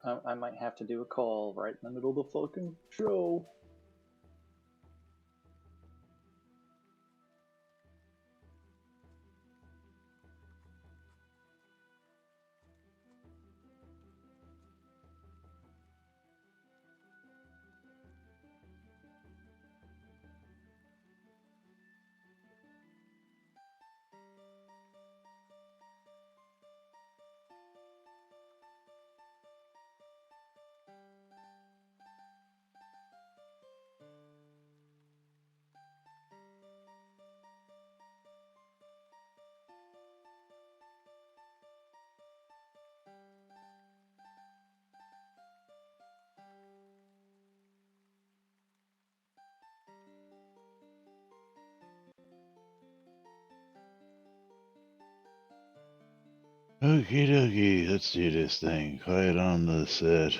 I might have to do a call right in the middle of the fucking show. Okie dokie, let's do this thing. Quiet on the set.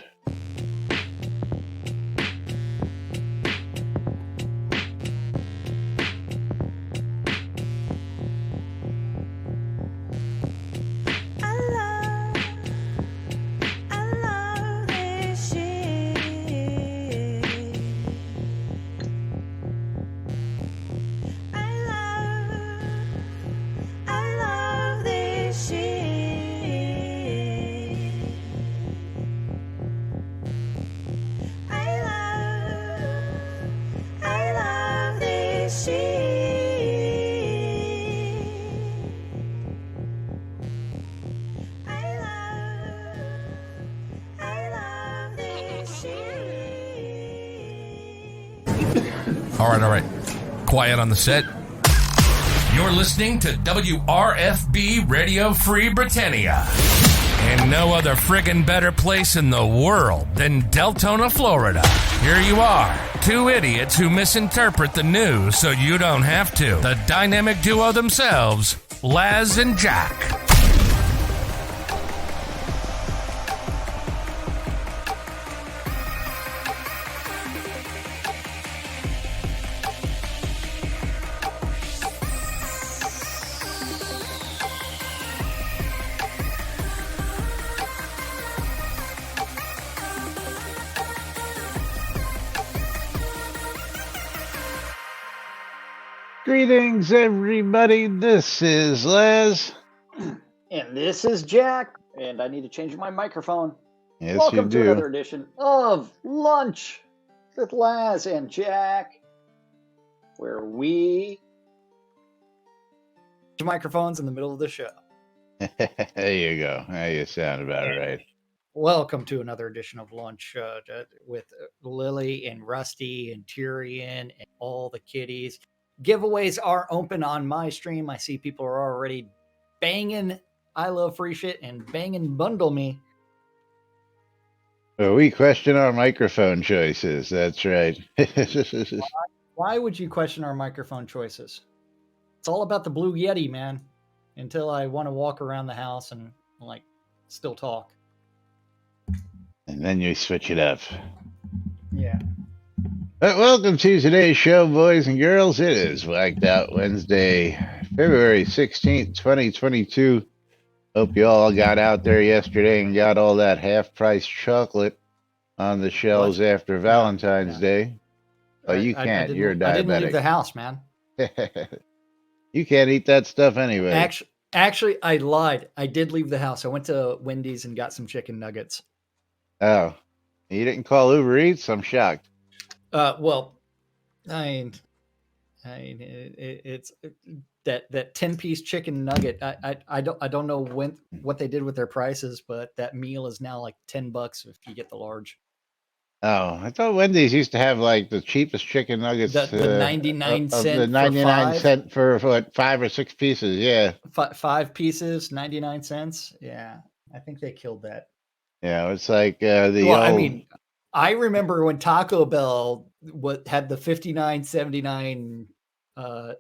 All right. Quiet on the set. You're listening to WRFB Radio Free Britannia. And no other friggin' better place in the world than Deltona, Florida. Here you are, two idiots who misinterpret the news so you don't have to. The dynamic duo themselves, Laz and Jack. Greetings, everybody. This is Les. And this is Jack, and I need to change my microphone. Yes, Welcome you to do. another edition of Lunch with Laz and Jack, where we change microphones in the middle of the show. There you go. Now you sound about right. Welcome to another edition of Lunch with Lily and Rusty and Tyrion and all the kitties. Giveaways are open on my stream. I see people are already banging I love free shit and banging bundle me. Well, we question our microphone choices. That's right. Why would you question our microphone choices? It's all about the Blue Yeti, man. Until I want to walk around the house and like still talk. And then you switch it up. Yeah. But welcome to today's show, boys and girls. It is Whacked Out Wednesday, February 16th, 2022. Hope you all got out there yesterday and got all that half-price chocolate on the shelves after Valentine's Day. Oh, you can't. You're diabetic. I didn't leave the house, man. You can't eat that stuff anyway. Actually, I lied. I did leave the house. I went to Wendy's and got some chicken nuggets. Oh, you didn't call Uber Eats? I'm shocked. Well, it's that 10-piece chicken nugget. I don't know what they did with their prices, but that meal is now like $10 if you get the large. Oh, I thought Wendy's used to have like the cheapest chicken nuggets. The 99 cent. The 99 cent for what, 5 or 6 pieces? Yeah. 5 pieces, 99 cents. Yeah, I think they killed that. Yeah, it's like I mean, I remember when Taco Bell had the 59.79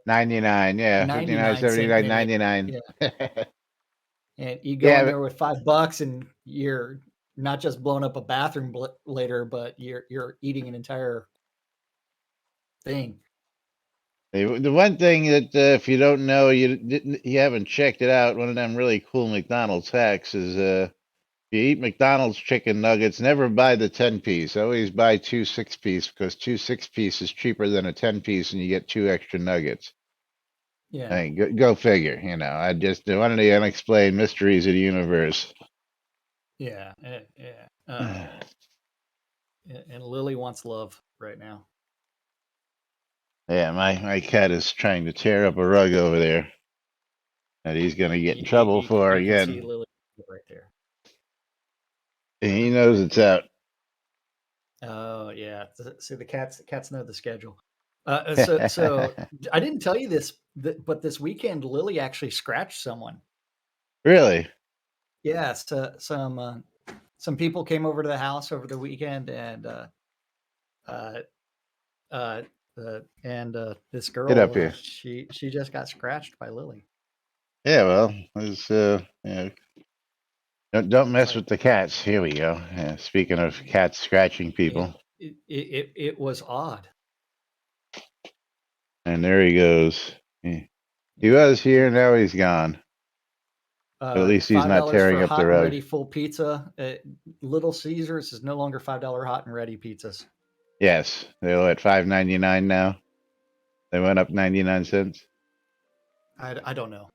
99, yeah, 59.79, 99. Yeah. And you go in there with $5 and you're not just blowing up a bathroom later, but you're eating an entire thing. The one thing that if you don't know, you haven't checked it out, one of them really cool McDonald's hacks is you eat McDonald's chicken nuggets, never buy the 10-piece. Always buy 2 6-piece because 2 6-piece is cheaper than a 10-piece, and you get 2 extra nuggets. Yeah. I mean, go figure. I just one of the unexplained mysteries of the universe. Yeah. Yeah. And Lily wants love right now. Yeah, my cat is trying to tear up a rug over there that he's going to get in trouble for You can see again. Lily right there. He knows it's out. Oh yeah. See, the cats know the schedule. So I didn't tell you this, but this weekend Lily actually scratched someone. Really? Yeah, so, some people came over to the house over the weekend, and uh, uh, this Get up girl, here. she just got scratched by Lily. Yeah, well, it's don't It's mess like with the cats. Here we go. Speaking of cats scratching it people, it was odd. and there he goes. He Yeah. was here, now he's gone. But at least he's not $5 tearing for up the hot and rug. ready full pizza. Little Caesars is no longer $5 hot and ready pizzas. Yes, they're at $5.99 now. They went up 99 cents. I don't know.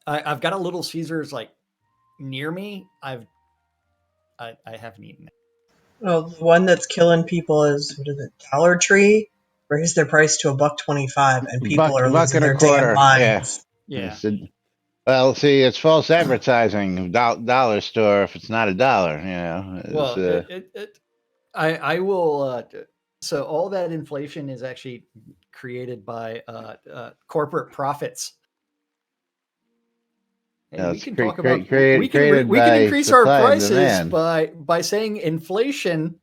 I've got a Little Caesars like near me. I haven't eaten it. Well, the one that's killing people is what is it? Dollar Tree raised their price to $1.25, and people are Buck losing and a their damn quarter. Yeah. minds. Yeah. Well, see, it's false advertising. Dollar store if it's not a dollar. Well, I will. So all that inflation is actually created by corporate profits, and we it's can talk about we created we can by increase our supply and prices demand. by saying inflation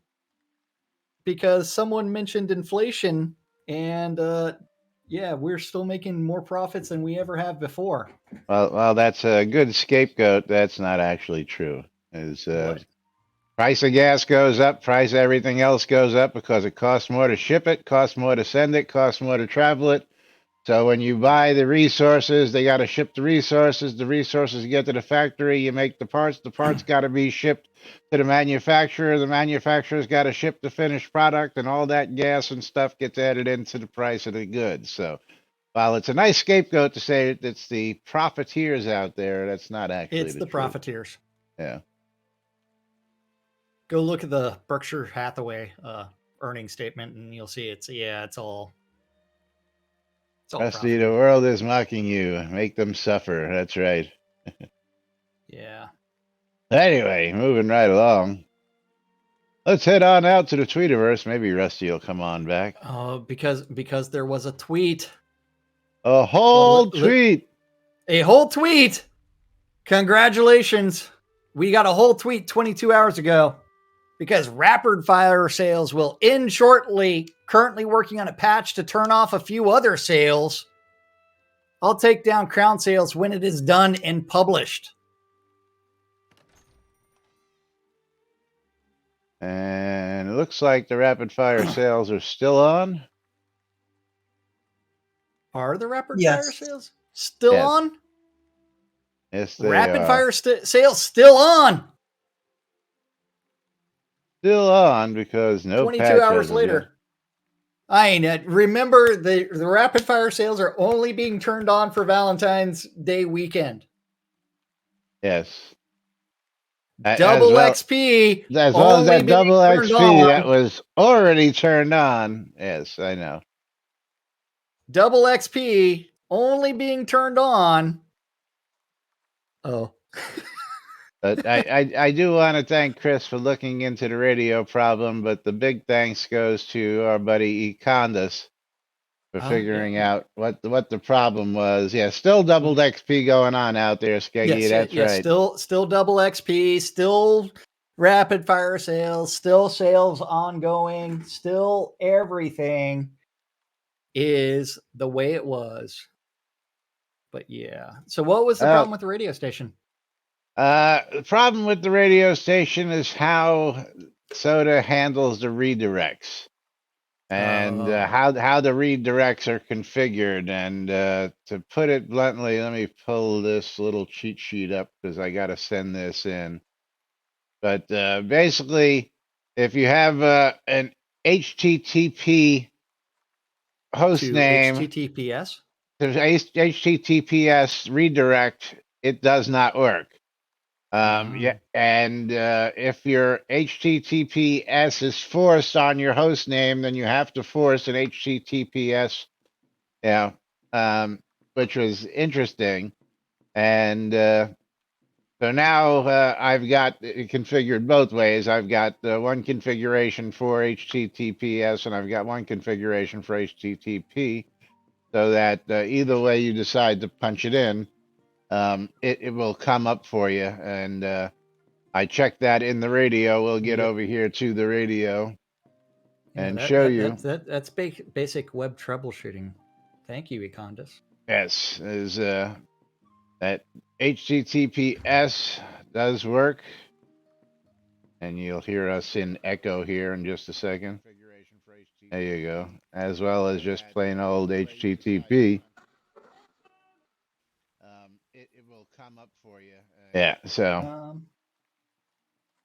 because someone mentioned inflation, and yeah, we're still making more profits than we ever have before. Well, that's a good scapegoat. That's not actually true. Is What? price of gas goes up, price of everything else goes up because it costs more to ship it, costs more to send it, costs more to travel it. So when you buy the resources, they got to ship the resources. The resources get to the factory. You make the parts. The parts got to be shipped to the manufacturer. The manufacturer's got to ship the finished product, and all that gas and stuff gets added into the price of the goods. So while it's a nice scapegoat to say it's the profiteers out there, that's not actually It's the the truth. profiteers. Yeah. Go look at the Berkshire Hathaway earnings statement, and you'll see it's all Rusty, the profit. world is mocking you. Make them suffer. That's right. Yeah. Anyway, moving right along. Let's head on out to the Tweetiverse. Maybe Rusty will come on back. Because there was a tweet. A whole tweet. A whole tweet. Congratulations. We got a whole tweet 22 hours ago because rapid fire sales will end shortly. Currently working on a patch to turn off a few other sales. I'll take down crown sales when it is done and published. And it looks like the rapid fire sales are still on. Are the rapid Yes. fire sales still Yes. on? Yes, they Rapid are. fire sales still on. Still on because no 22 patch hours as of later. yet. I know. Remember, the rapid fire sales are only being turned on for Valentine's Day weekend. Yes. Double XP. As well as that double XP that on. was already turned on. Yes, I know. Double XP only being turned on. Oh. But I do want to thank Chris for looking into the radio problem, but the big thanks goes to our buddy Econdas for figuring out what the problem was. Yeah, still doubled XP going on out there, Skeggy. That's right. Still double XP, still rapid fire sales, still sales ongoing, still everything is the way it was. But yeah. So what was the problem with the radio station? The problem with the radio station is how Soda handles the redirects. And how the redirects are configured. And to put it bluntly, let me pull this little cheat sheet up because I got to send this in. But basically, if you have an HTTP host To name HTTPS. to HTTPS redirect, it does not work. Yeah, and if your HTTPS is forced on your host name, then you have to force an HTTPS. Yeah, which was interesting. And so now I've got it configured both ways. I've got one configuration for HTTPS, and I've got one configuration for HTTP, so that either way you decide to punch it in, it will come up for you. And I checked that in the radio. We'll get Yep. over here to the radio Yeah, and show you. that's basic web troubleshooting. Thank you, Econdis. Yes, is that HTTPS does work, and you'll hear us in echo here in just a second. There you go, as well as just plain old HTTP. It will come up for you. Yeah, so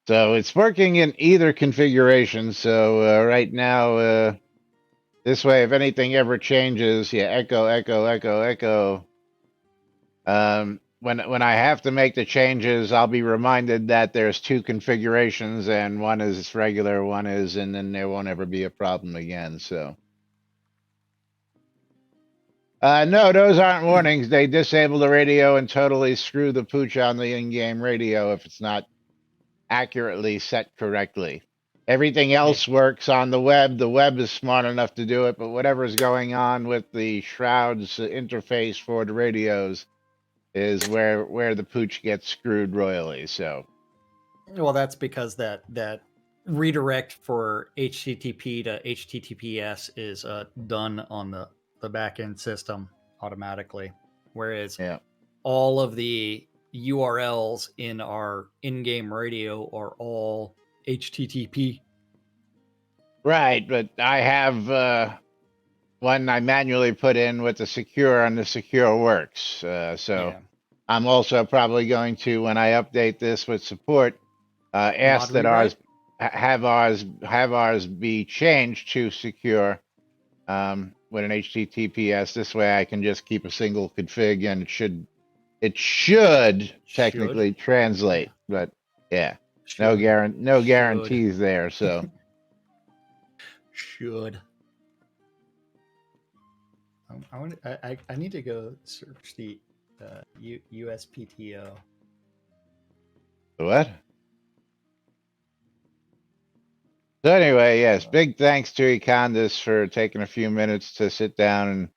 it's working in either configuration. So right now, this way, if anything ever changes, yeah, echo, echo, echo, echo. When I have to make the changes, I'll be reminded that there's two configurations, and one is regular, one is, and then there won't ever be a problem again. So, no, those aren't warnings. They disable the radio and totally screw the pooch on the in-game radio if it's not accurately set correctly. Everything else works on the web. The web is smart enough to do it, but whatever's going on with the Shroud's interface for the radios is where the pooch gets screwed royally. So, well, that's because that redirect for HTTP to HTTPS is done on the backend system automatically, whereas yeah. all of the URLs in our in-game radio are all HTTP. Right, but I have one I manually put in with the secure, and the secure works. So yeah. I'm also probably going to, when I update this with support, ask that have ours be changed to secure with an HTTPS. This way, I can just keep a single config, and it should technically translate. Yeah. But yeah, no guarantees there. So should. I need to go search the USPTO. What? So anyway, yes, big thanks to Econdis for taking a few minutes to sit down and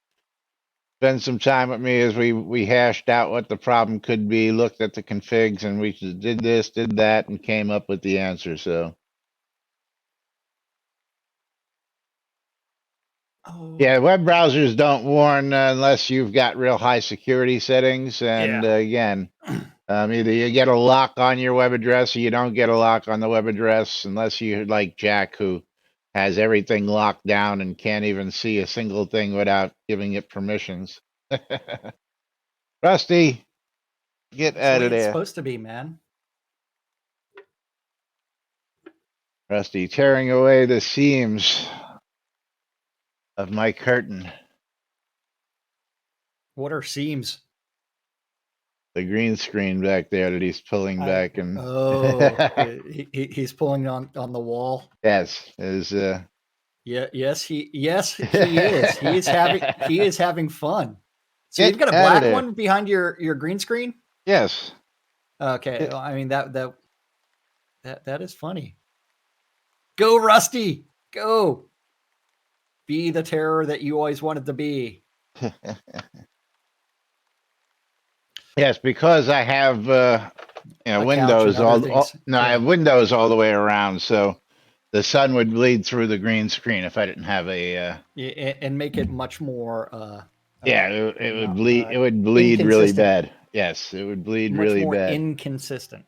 spend some time with me as we hashed out what the problem could be, looked at the configs, and we did this, did that, and came up with the answer. So yeah, web browsers don't warn unless you've got real high security settings. And again, either you get a lock on your web address or you don't get a lock on the web address, unless you're like Jack, who has everything locked down and can't even see a single thing without giving it permissions. Rusty, get out of there. It's supposed to be, man. Rusty, tearing away the seams of my curtain. What are seams? The green screen back there that he's pulling back, and he's pulling on the wall. Yes, is yes he is. He is having fun. So you've got a black one behind your green screen? Yes. Okay. Well, I mean that is funny. Go, Rusty. Go. Be the terror that you always wanted to be. Yes, because I have Windows I have Windows all the way around, so the sun would bleed through the green screen if I didn't have a and make it much more it would bleed it would bleed really bad. Yes, it would bleed really bad. Inconsistent.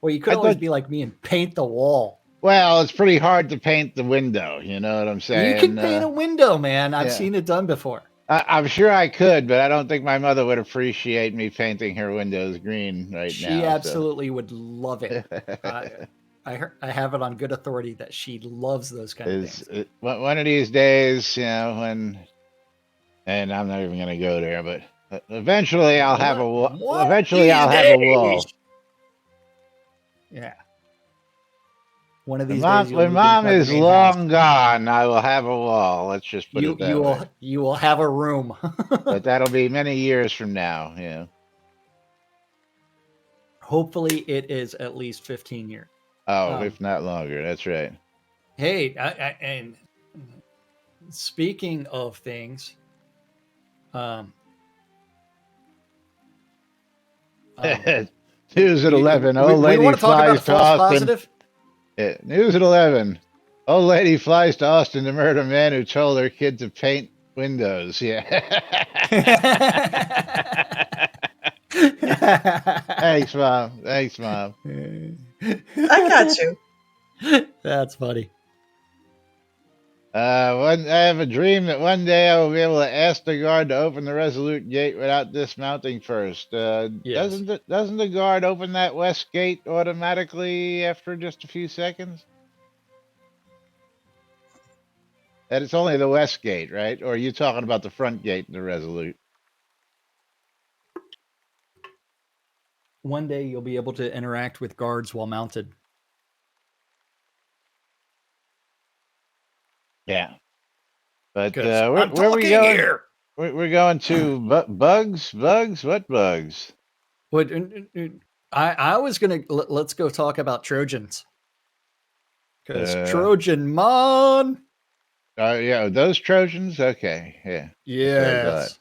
Well, you could always be like me and paint the wall. Well, it's pretty hard to paint the window, you know what I'm saying? You can paint a window, man. I've seen it done before. I'm sure I could, but I don't think my mother would appreciate me painting her windows green right now. She absolutely would love it. I have it on good authority that she loves those kind of things. One of these days, and I'm not even going to go there, but eventually I'll have a wall. One of Eventually these I'll have a days. wall. Yeah. One of these days you'll When move mom inside the is main house. long gone, I will have a wall. Let's just put it that way. You will have a room. But that'll be many years from now. Yeah. Hopefully it is at least 15 years. Oh, if not longer. That's right. Hey, and speaking of things, News at 11. we Old lady want to talk about a flies to false Austin. positive. Yeah, news at 11. Old lady flies to Austin to murder man who told her kid to paint windows. Yeah. Thanks, Mom. Thanks, Mom. I got you. That's funny. I have a dream that one day I will be able to ask the guard to open the Resolute gate without dismounting first. Yes. Doesn't the guard open that west gate automatically after just a few seconds? And it's only the west gate, right? Or are you talking about the front gate in the Resolute? One day you'll be able to interact with guards while mounted. Yeah. But 'Cause where I'm are we talking going? here. We're going to bugs. What bugs? What I was gonna let's go talk about Trojans. Because Trojan Mon. Yeah, those Trojans. Okay, yeah. That's what I thought. Yes.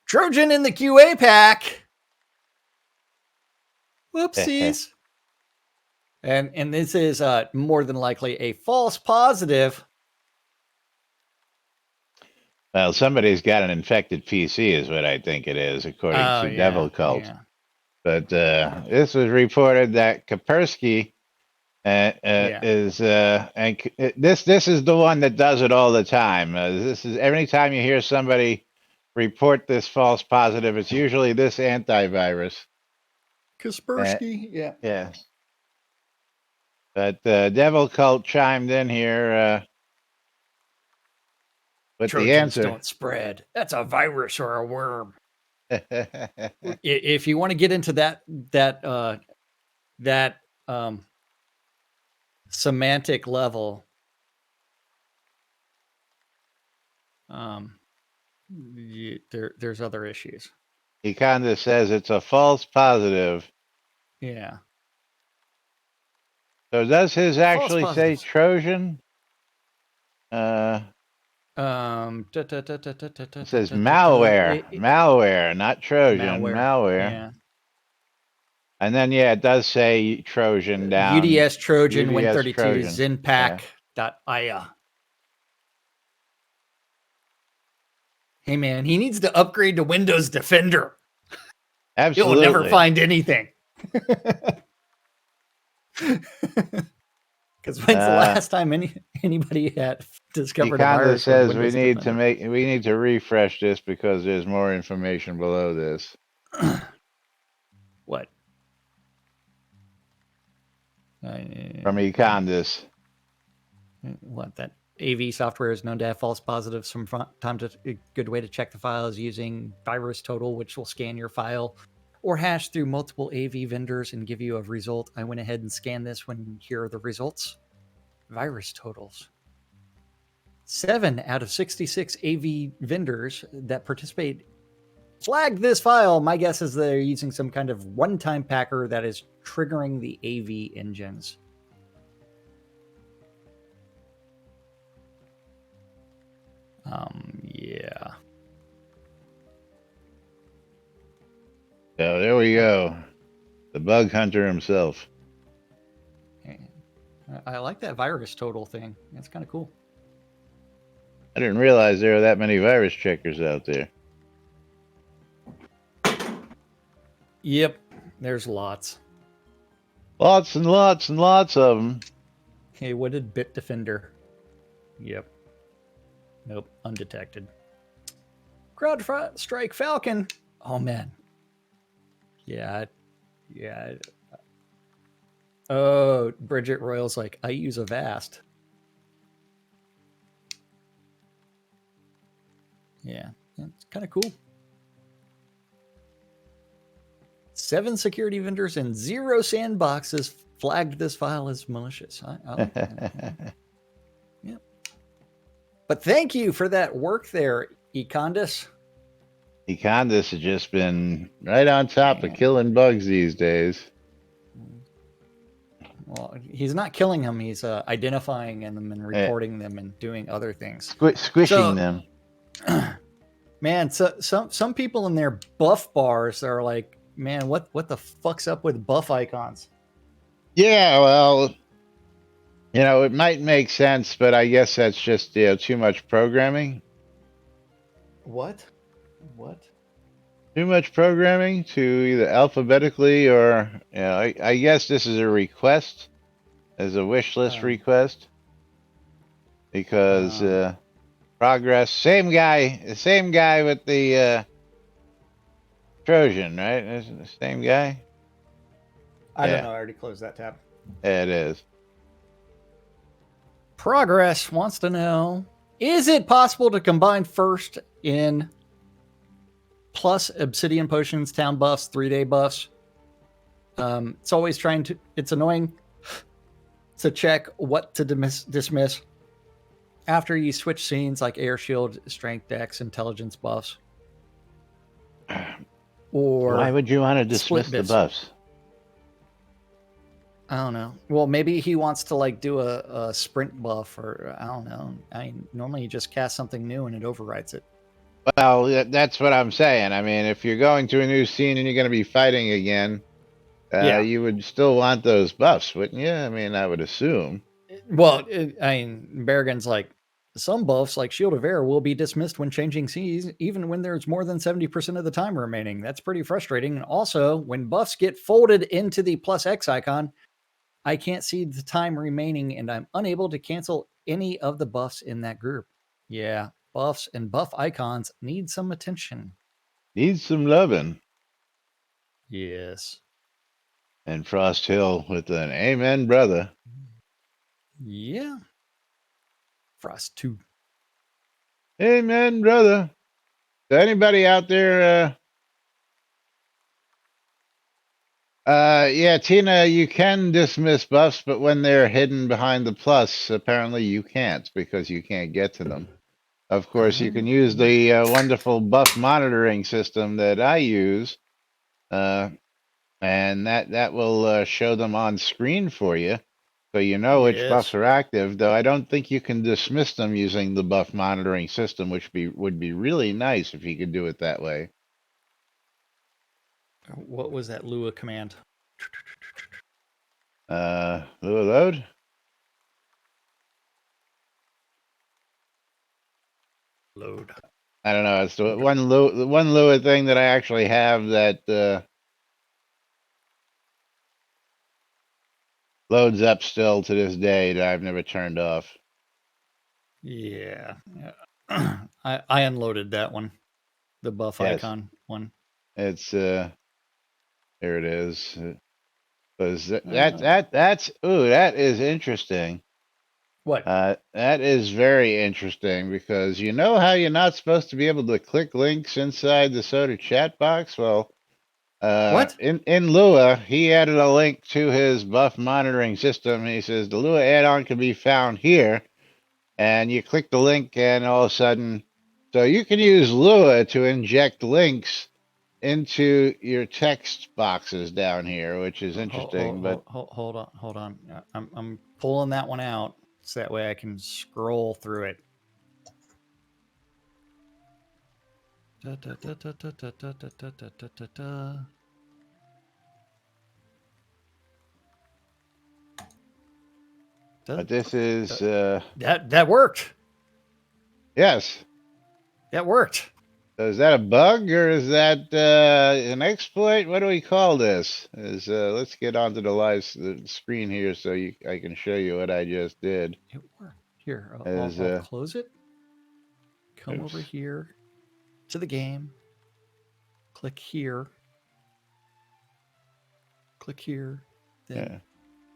Trojan in the QA pack. Whoopsies. and this is more than likely a false positive. Well, somebody's got an infected PC, is what I think it is, according to Devil Cult. Yeah. But this was reported that Kaspersky is, and this is the one that does it all the time. This is every time you hear somebody report this false positive, it's usually this antivirus. Kaspersky, yeah. Yeah. But Devil Cult chimed in here with Trojans the answer. Don't spread. That's a virus or a worm. If you want to get into that semantic level, there's other issues. He kind of says it's a false positive. Yeah. So does his actually say Trojan? It says malware. Malware, not Trojan. Malware. Yeah. And then it does say Trojan down. UDS Trojan UDS 132 Trojan. Zinpack.ia. Hey man, he needs to upgrade to Windows Defender. Absolutely. You'll never find anything. Because when's the last time anybody had discovered a virus? He kind of says we need to refresh this because there's more information below this. What? From Econdis. What, that AV software is known to have false positives from time to a good way to check the files using Virus Total, which will scan your file or hash through multiple AV vendors and give you a result. I went ahead and scanned this when here are the results. Virus totals. 7 out of 66 AV vendors that participate flagged this file. My guess is they're using some kind of one-time packer that is triggering the AV engines. Yeah. So there we go. The bug hunter himself. I like that virus total thing. That's kind of cool. I didn't realize there were that many virus checkers out there. Yep. There's lots. Lots and lots and lots of them. Hey, what did Bitdefender? Yep. Nope. Undetected. CrowdStrike Falcon. Oh, man. Yeah. Oh, Bridget Royal's like, I use a Vast. Yeah, it's kind of cool. 7 security vendors and 0 sandboxes flagged this file as malicious. I like that. Yeah. But thank you for that work there, Econdis. Econdis has just been right on top of killing bugs these days. Well, he's not killing them. He's identifying them and reporting them and doing other things. Squishing them. Man, so some people in their buff bars are like, man, what the fuck's up with buff icons? Yeah, well, it might make sense, but I guess that's just too much programming. What? Too much programming to either alphabetically or I guess this is a request, as a wish list request, because progress, same guy with the Trojan, right? Isn't it the same guy? I don't know. I already closed that tab. Yeah, it is. Progress wants to know, is it possible to combine first in plus obsidian potions, town buffs, 3-day buffs? It's always it's annoying to check what to dismiss after you switch scenes like air shield, strength, dex, intelligence buffs. Or why would you want to dismiss the buffs? I don't know. Well, maybe he wants to like do a sprint buff, or I don't know. I mean, normally you just cast something new and it overrides it. Well, that's what I'm saying. I mean, if you're going to a new scene and you're going to be fighting again, you would still want those buffs, wouldn't you? I mean, I would assume. Well, Berrigan's like, some buffs, like Shield of Air, will be dismissed when changing scenes, even when there's more than 70% of the time remaining. That's pretty frustrating. And also, when buffs get folded into the plus X icon, I can't see the time remaining, and I'm unable to cancel any of the buffs in that group. Yeah, buffs and buff icons need some attention. Need some loving. Yes. And Frost Hill with an amen, brother. Yeah. Frost 2. Amen, brother. So anybody out there? Yeah, Tina, you can dismiss buffs, but when they're hidden behind the plus, apparently you can't because you can't get to them. Of course, you can use the wonderful buff monitoring system that I use, and that will show them on screen for you, so you know which buffs are active. Though I don't think you can dismiss them using the buff monitoring system, which would be really nice if you could do it that way. What was that Lua command? Lua load. Load. I don't know. It's the one Lua thing that I actually have that loads up still to this day that I've never turned off. Yeah. I unloaded that one. The buff icon one. It's here it is. That is interesting. What? That is very interesting because you know how you're not supposed to be able to click links inside the Soda chat box? Well, what? In Lua, he added a link to his buff monitoring system. He says the Lua add-on can be found here, and you click the link, and all of a sudden, so you can use Lua to inject links into your text boxes down here, which is interesting. Hold on. I'm pulling that one out so that way I can scroll through it. But this is that worked. Yes, that worked. So is that a bug or is that an exploit? What do we call this? Let's get onto the screen here so I can show you what I just did. It worked. Here, I'll close it. Come over here to the game. Click here. Click here. Then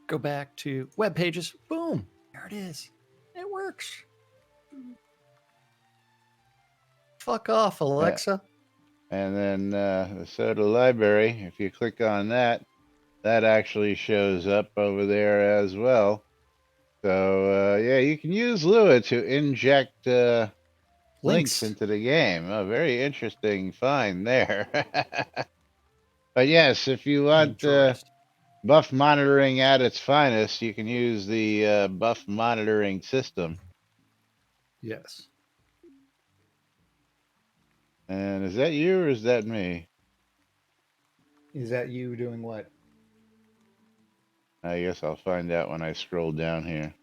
Go back to web pages. Boom. There it is. It works. Fuck off, Alexa. And then the soda library, if you click on that, that actually shows up over there as well. So, yeah, you can use Lua to inject links into the game. Oh, very interesting find there. But yes, if you want buff monitoring at its finest, you can use the buff monitoring system. Yes. And is that you or is that me? Is that you doing what? I guess I'll find out when I scroll down here.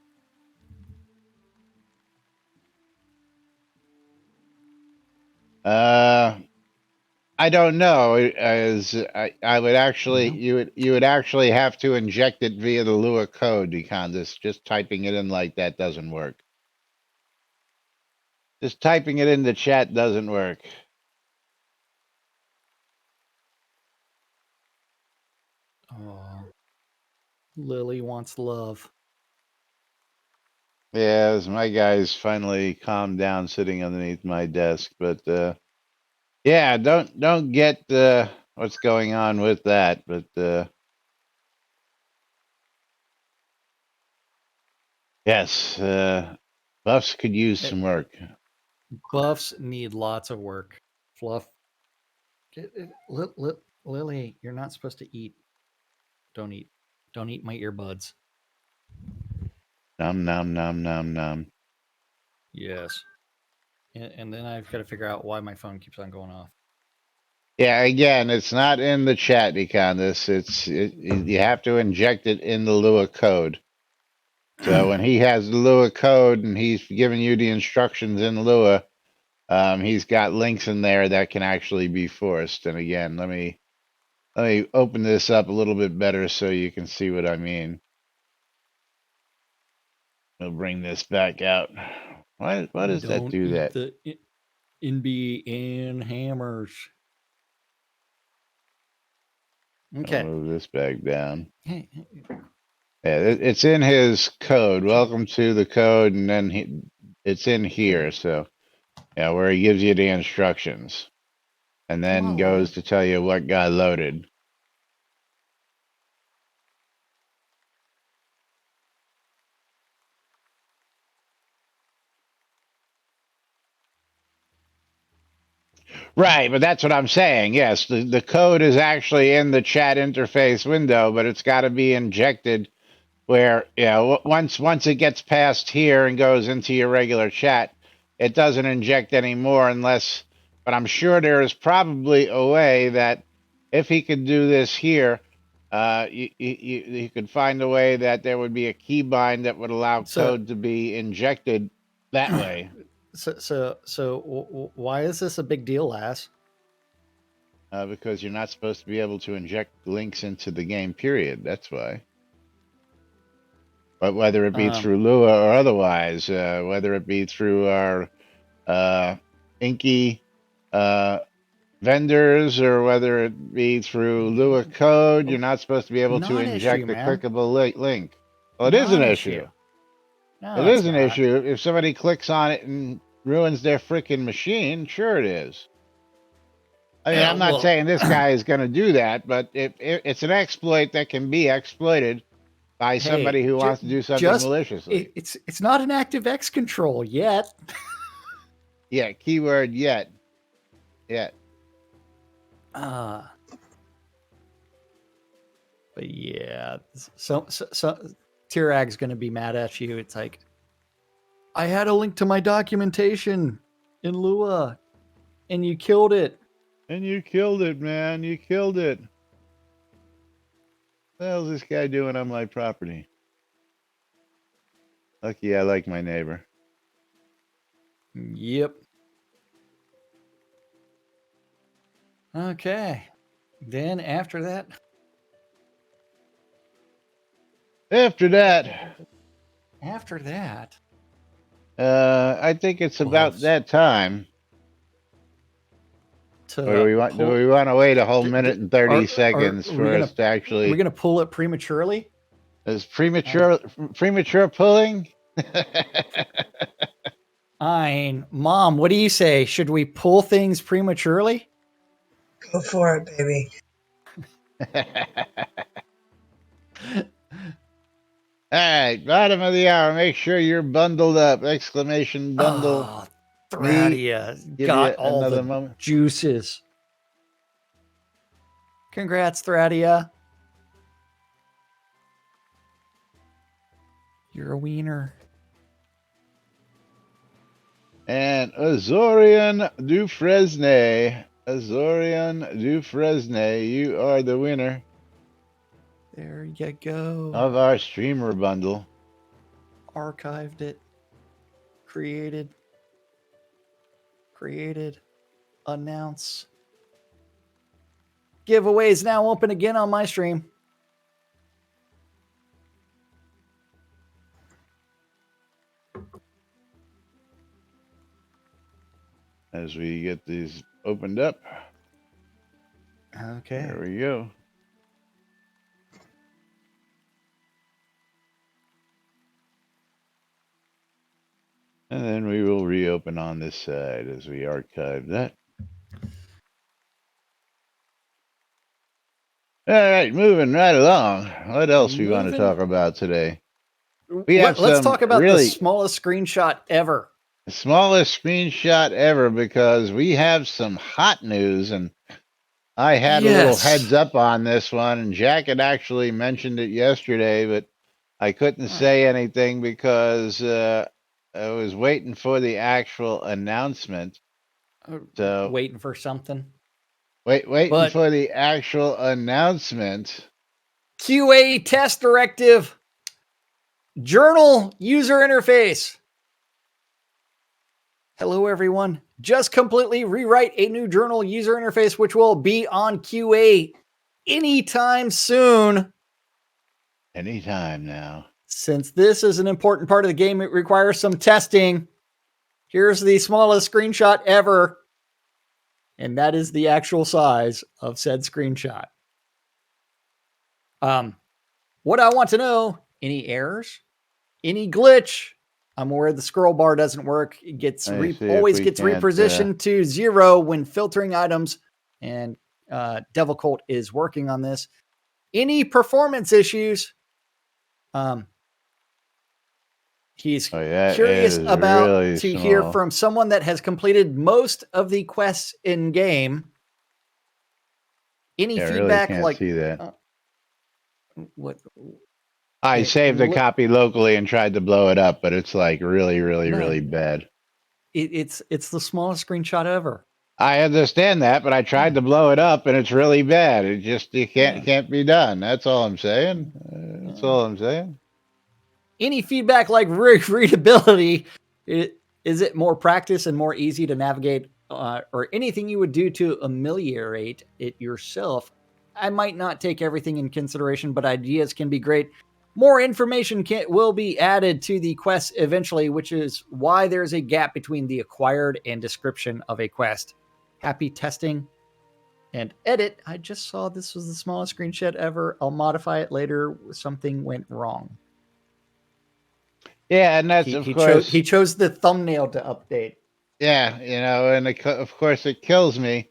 I don't know. As I would actually, you would actually have to inject it via the Lua code, Decondas. Just typing it in like that doesn't work. Just typing it in the chat doesn't work. Oh, Lily wants love. Yeah, as my guys finally calmed down sitting underneath my desk, but yeah, don't get what's going on with that, but yes, buffs could use some work. Buffs need lots of work. Fluff. Lily, you're not supposed to eat. Don't eat. Don't eat my earbuds. Nom nom nom nom nom. Yes. And then I've got to figure out why my phone keeps on going off. Yeah, again, it's not in the chat, Decondas. You have to inject it in the Lua code. So when he has the Lua code and he's giving you the instructions in Lua, he's got links in there that can actually be forced. And again, let me open this up a little bit better so you can see what I mean. We'll bring this back out. Why does that do that? The NBNN hammers. Okay. I'll move this back down. Yeah, it's in his code. Welcome to the code, and then it's in here. So, yeah, where he gives you the instructions, and then goes to tell you what got loaded. Right, but that's what I'm saying. Yes, the code is actually in the chat interface window, but it's got to be injected where, you know, once it gets past here and goes into your regular chat, it doesn't inject anymore unless, but I'm sure there is probably a way that if he could do this here, you could find a way that there would be a keybind that would allow code to be injected that way. So why is this a big deal, Lass? Because you're not supposed to be able to inject links into the game, period. That's why. But whether it be through Lua or otherwise, whether it be through our Inky vendors or whether it be through Lua code, you're not supposed to be able to inject a clickable link. Well, it is an issue. No, it is an issue. If somebody clicks on it and ruins their freaking machine, sure it is. I mean, I'm not saying this guy is going to do that, but it's an exploit that can be exploited by somebody who wants to do something maliciously. It's not an ActiveX control yet. Yeah, keyword yet. Yet. But yeah, so Tirag's going to be mad at you. It's like, I had a link to my documentation in Lua, and you killed it. And you killed it, man. You killed it. What the hell's this guy doing on my property? Lucky I like my neighbor. Yep. Okay. Then after that. I think it's about that time. Do we want to wait a whole minute and 30 seconds for us to actually? Are we going to pull it prematurely? Is premature pulling? Mom, what do you say? Should we pull things prematurely? Go for it, baby. All right, bottom of the hour. Make sure you're bundled up! Exclamation bundle Oh, me. Thradia Give you got all another the moment. juices. Congrats, Thradia. You're a wiener. And Azorian Dufresne. Azorian Dufresne, you are the winner There you go. of our streamer bundle. Archived it. Created. Announce. Giveaways now open again on my stream. As we get these opened up. Okay. There we go. And then we will reopen on this side as we archive that. All right, moving right along. What else we want to talk about today? Let's talk about the smallest screenshot ever. The smallest screenshot ever, because we have some hot news, and I had a little heads up on this one, and Jack had actually mentioned it yesterday, but I couldn't say anything because I was waiting for the actual announcement. So waiting for something. Waiting for the actual announcement. QA test directive. Journal user interface. Hello, everyone. Just completely rewrite a new journal user interface, which will be on QA anytime soon. Anytime now. Since this is an important part of the game, it requires some testing. Here's the smallest screenshot ever. And that is the actual size of said screenshot. What I want to know, any errors? Any glitch? I'm aware the scroll bar doesn't work. It gets always gets repositioned to 0 when filtering items, and Devil Colt is working on this. Any performance issues? He's curious about to hear from someone that has completed most of the quests in game. Any feedback? Really can't see that. What? I saved a copy locally and tried to blow it up, but it's like really bad. It's the smallest screenshot ever. I understand that, but I tried to blow it up and it's really bad. It just can't be done. That's all I'm saying. That's all I'm saying. Any feedback like readability? Is it more practice and more easy to navigate, or anything you would do to ameliorate it yourself? I might not take everything in consideration, but ideas can be great. More information will be added to the quest eventually, which is why there's a gap between the acquired and description of a quest. Happy testing and edit. I just saw this was the smallest screenshot ever. I'll modify it later. Something went wrong. Yeah, and that's of course he chose the thumbnail to update. Yeah, and of course it kills me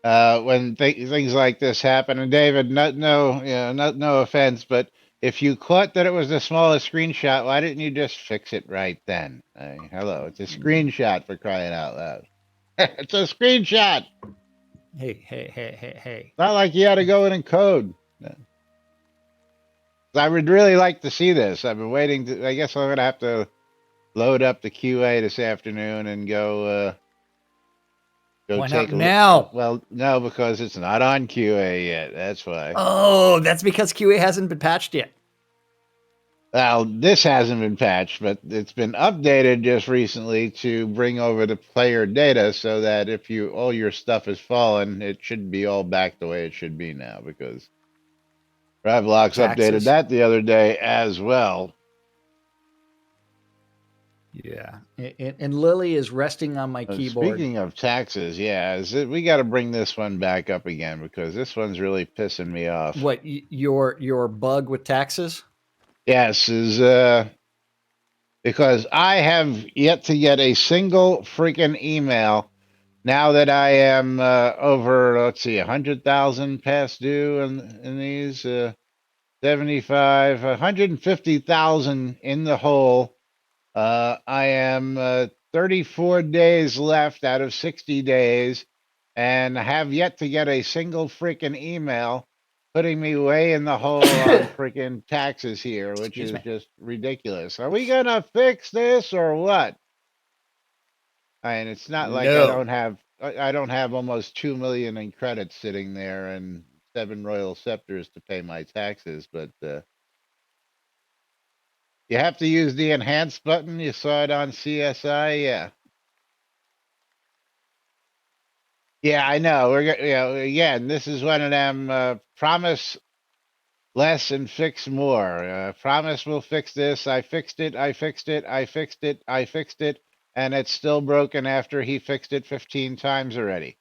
when things like this happen. And David, no offense, but if you caught that it was the smallest screenshot, why didn't you just fix it right then? Hello, it's a screenshot, for crying out loud. It's a screenshot. Hey. It's not like you had to go in and code. I would really like to see this. I've been waiting I guess I'm going to have to load up the QA this afternoon and go why take not now? Well, no, because it's not on QA yet. That's why. Oh, that's because QA hasn't been patched yet. Well, this hasn't been patched, but it's been updated just recently to bring over the player data so that if all your stuff is fallen, it should be all back the way it should be now, because Rivlox updated that the other day as well. Yeah, and Lily is resting on my keyboard. Speaking of taxes, we got to bring this one back up again because this one's really pissing me off. What, your bug with taxes? Yes, is because I have yet to get a single freaking email now that I am over, let's see, 100,000 past due in these 75, 150,000 in the hole. I am 34 days left out of 60 days and have yet to get a single freaking email putting me way in the hole on freaking taxes here, which Excuse is me. just ridiculous. Are we going to fix this or what? I mean, it's not like No. I don't have almost 2 million in credits sitting there and 7 royal scepters to pay my taxes, but you have to use the enhance button. You saw it on CSI, yeah. Yeah, I know. You know, again, this is one of them promise less and fix more. Promise we'll fix this. I fixed it. I fixed it. I fixed it. I fixed it. And it's still broken after he fixed it 15 times already.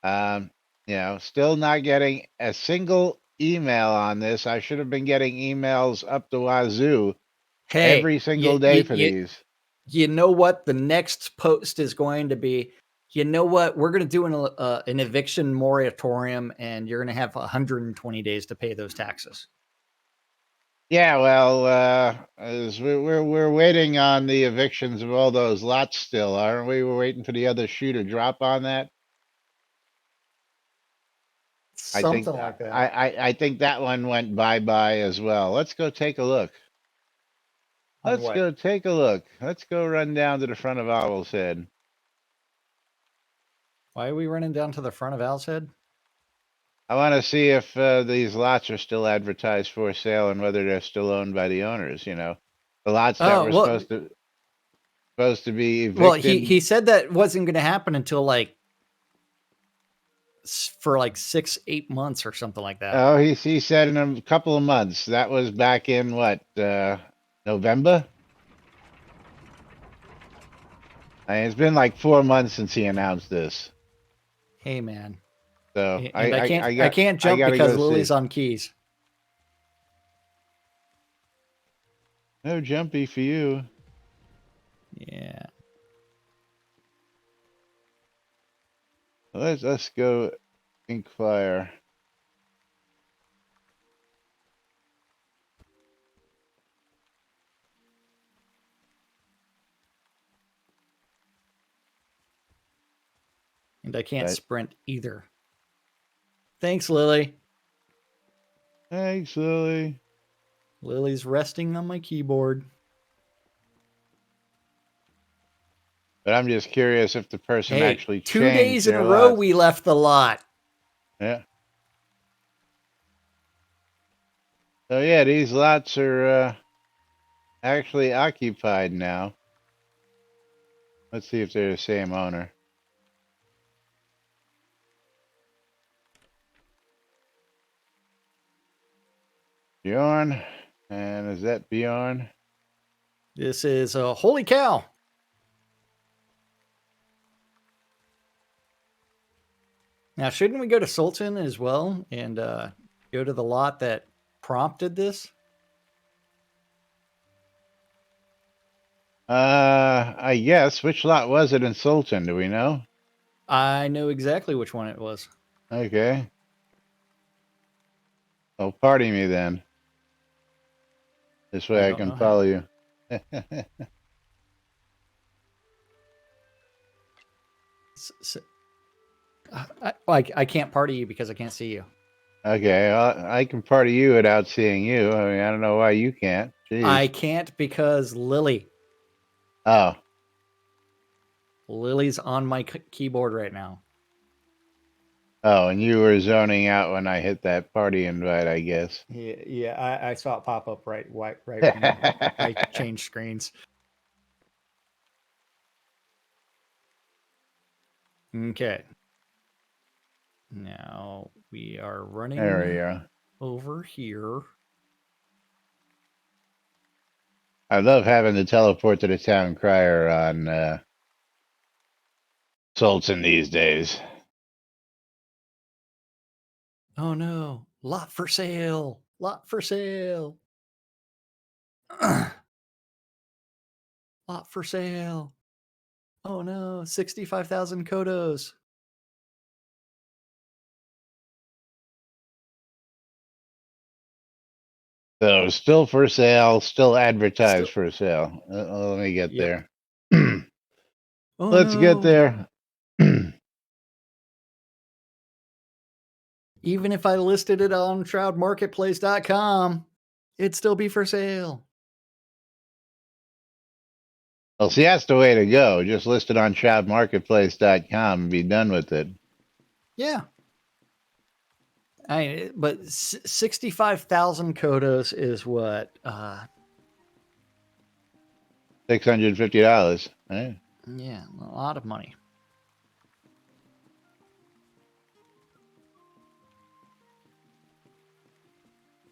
You know, still not getting a single email on this. I should have been getting emails up the wazoo Hey, every single day for these. you know what the next post is going to be? You know what? We're going to do an eviction moratorium, and you're going to have 120 days to pay those taxes. Yeah, well, as we're waiting on the evictions of all those lots still, aren't we? We're waiting for the other shoe to drop on that. I think Something like that. I think that one went bye-bye as well. Let's go take a look. On Let's what? go take a look. Let's go run down to the front of Owl's Head. Why are we running down to the front of Al's Head? I want to see if these lots are still advertised for sale and whether they're still owned by the owners. You know, the lots that Oh were well, supposed to be well evicted. he said that wasn't going to happen until like for like 6-8 months or something like that. Oh, he said in a couple of months. That was back in what, November? I mean, it's been like 4 months since he announced this. Hey man, So and I I got can't I jump gotta because go Lily's see. on keys. No jumpy for you. Yeah. Let's go inquire. And I can't But sprint either. Thanks, Lily. thanks, Lily. Lily's resting on my keyboard. But I'm just curious if the person Hey, actually 2 changed days in a their row lot. we left the lot. Yeah. So yeah, these lots are actually occupied now. Let's see if they're the same owner. Bjorn, and is that Bjorn? This is holy cow. Now, shouldn't we go to Sultan as well and go to the lot that prompted this? I guess. Which lot was it in Sultan? Do we know? I know exactly which one it was. Okay. Well, party me then. This I way I don't can know how. follow you. I can't party you because I can't see you. Okay, I can party you without seeing you. I mean, I don't know why you can't. I Jeez. can't because Oh, Lily's on my keyboard right now. oh, and you were zoning out when I hit that party invite, I guess. Yeah, I saw it pop up right when I changed screens. Okay. Now we are running There we go. over here. I love having to teleport to the town crier on Sultan these days. Oh no, lot for sale. Lot for sale. Lot for sale. Oh no, 65,000 Kodos. So still for sale, still advertised Still, for sale. Let me get yep. there. Oh Let's get no. there. Even if I listed it on shroudmarketplace.com, it'd still be for sale. Well, see, that's the way to go. Just list it on shroudmarketplace.com and be done with it. Yeah. But 65,000 Kodos is what? $650. Right? Yeah, a lot of money.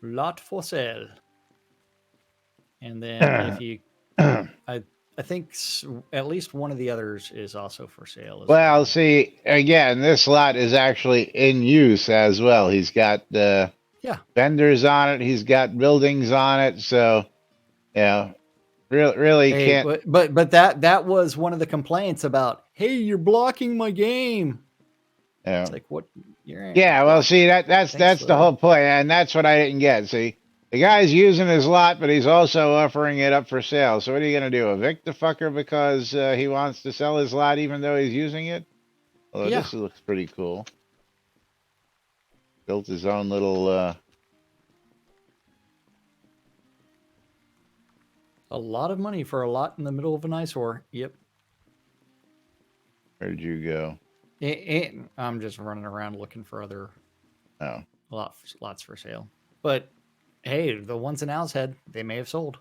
Lot for sale. And then if you, I think at least one of the others is also for sale as well. Well, see, again, this lot is actually in use as well. He's got vendors on it. He's got buildings on it. So, really Hey, can't. but that was one of the complaints about, hey, you're blocking my game. It's like, what? Yeah, well, see, that's the whole point, and that's what I didn't get. See, the guy's using his lot, but he's also offering it up for sale. So what are you going to do? Evict the fucker because he wants to sell his lot even though he's using it? Although this looks pretty cool. Built his own little... A lot of money for a lot in the middle of an eyesore. Yep. Where'd you go? I'm just running around looking for other Oh. lots for sale. But hey, the ones in Owl's Head, they may have sold.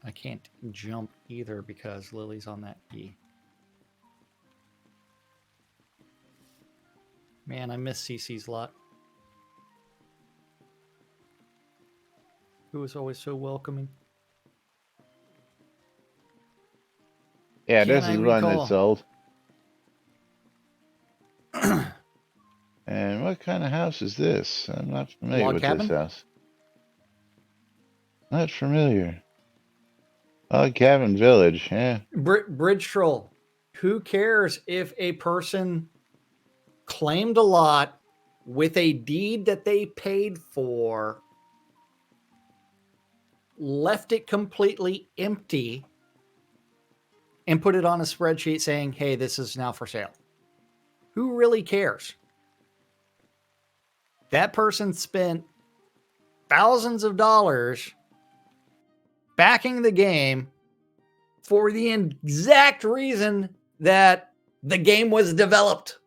I can't jump either because Lily's on that key. Man, I miss CC's lot. Who was always so welcoming. Yeah, this is one that sold. And what kind of house is this? I'm not familiar with this house. Not familiar. Log Cabin Village, yeah. Bridge Troll. Who cares if a person claimed a lot with a deed that they paid for, left it completely empty, and put it on a spreadsheet saying, hey, this is now for sale? Who really cares? That person spent thousands of dollars backing the game for the exact reason that the game was developed.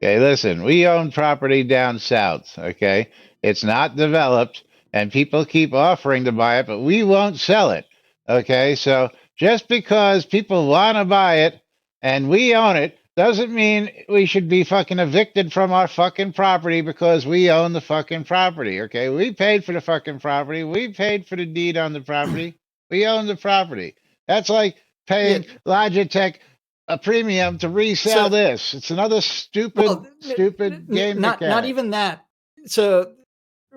Okay, listen, we own property down south, okay? It's not developed, and people keep offering to buy it, but we won't sell it, okay? So just because people want to buy it and we own it doesn't mean we should be fucking evicted from our fucking property because we own the fucking property, okay? We paid for the fucking property. We paid for the deed on the property. We own the property. That's like paying Logitech a premium to resell this. It's another stupid game mechanic. Not even that. So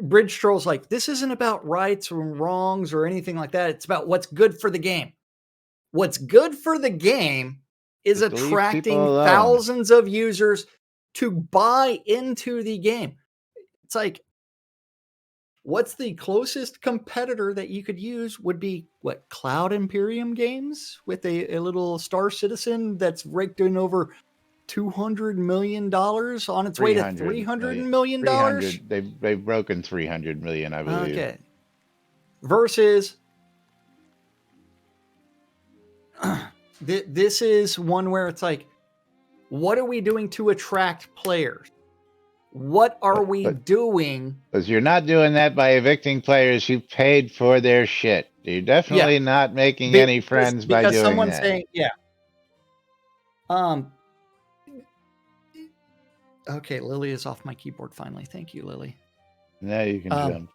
Bridge Troll's like, this isn't about rights or wrongs or anything like that. It's about what's good for the game. What's good for the game is attracting thousands of users to buy into the game. It's like, what's the closest competitor that you could use would be what, Cloud Imperium Games with a little Star Citizen that's raked in over $200 million on its way to $300 million. They've broken 300 million, I believe. Okay. Versus this is one where it's like, what are we doing to attract players? What are we doing? Because you're not doing that by evicting players who paid for their shit. You're definitely not making any friends by doing that. Because someone's saying, okay, Lily is off my keyboard finally. Thank you, Lily. Now you can jump.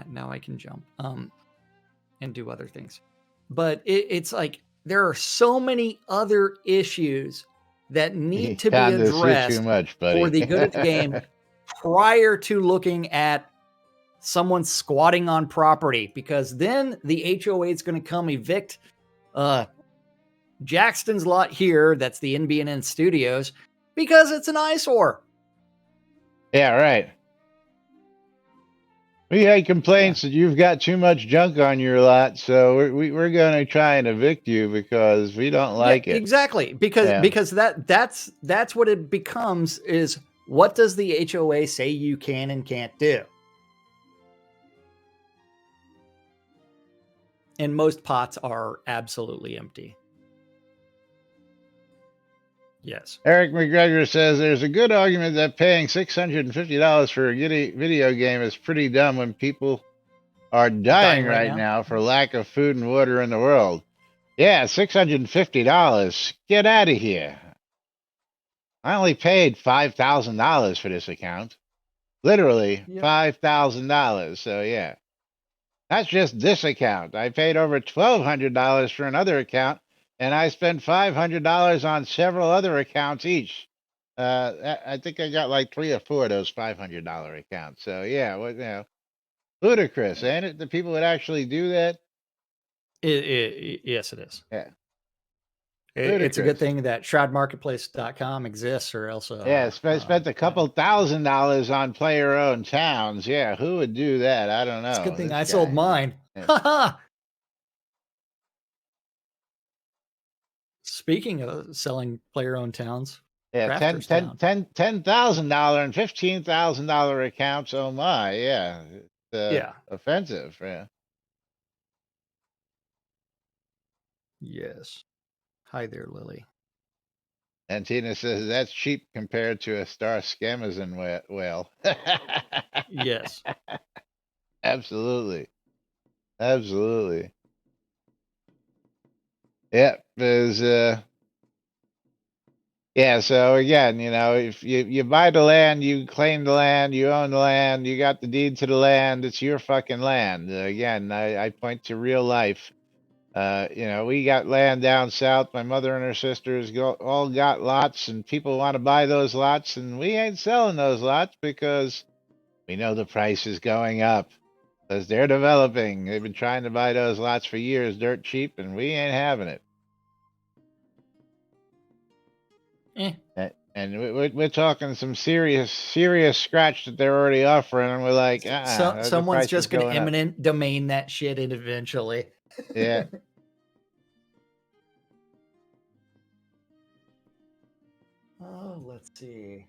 Now I can jump and do other things. But it's like there are so many other issues that need to be addressed too much, for the good of the game prior to looking at someone's squatting on property, because then the HOA is going to come evict Jackson's lot here. That's the NBNN Studios, because it's an eyesore. Yeah, right. We had complaints that you've got too much junk on your lot, so we're going to try and evict you because we don't like it. Exactly, because that's what it becomes, is what does the HOA say you can and can't do? And most pots are absolutely empty. Yes. Eric McGregor says there's a good argument that paying $650 for a video game is pretty dumb when people are dying right now for lack of food and water in the world. Yeah, $650. Get out of here. I only paid $5,000 for this account. Literally $5,000. So yeah. That's just this account. I paid over $1,200 for another account, and I spent $500 on several other accounts each. I think I got like 3 or 4 of those $500 accounts. So yeah, ludicrous, ain't it? The people would actually do that. Yes, it is. Yeah. It's a good thing that shroudmarketplace.com exists, or else spent a couple $1,000 on player-owned towns. Yeah, who would do that? I don't know. It's a good thing I sold mine. Speaking of selling player-owned towns, $10,000 and $15,000 accounts. Oh my, yeah, it's offensive. Yeah. Yes. Hi there, Lily. And Tina says that's cheap compared to a Star Scamazon whale. Yes. Absolutely. Absolutely. Yeah, there's yeah, so again, if you buy the land, you claim the land, you own the land, you got the deed to the land, it's your fucking land. Again, I point to real life. We got land down south. My mother and her sisters all got lots, and people want to buy those lots, and we ain't selling those lots because we know the price is going up. Because they're developing. They've been trying to buy those lots for years, dirt cheap, and we ain't having it. And we're talking some serious scratch that they're already offering, and we're like, someone's just going to eminent domain that shit in eventually. Yeah. Oh, let's see.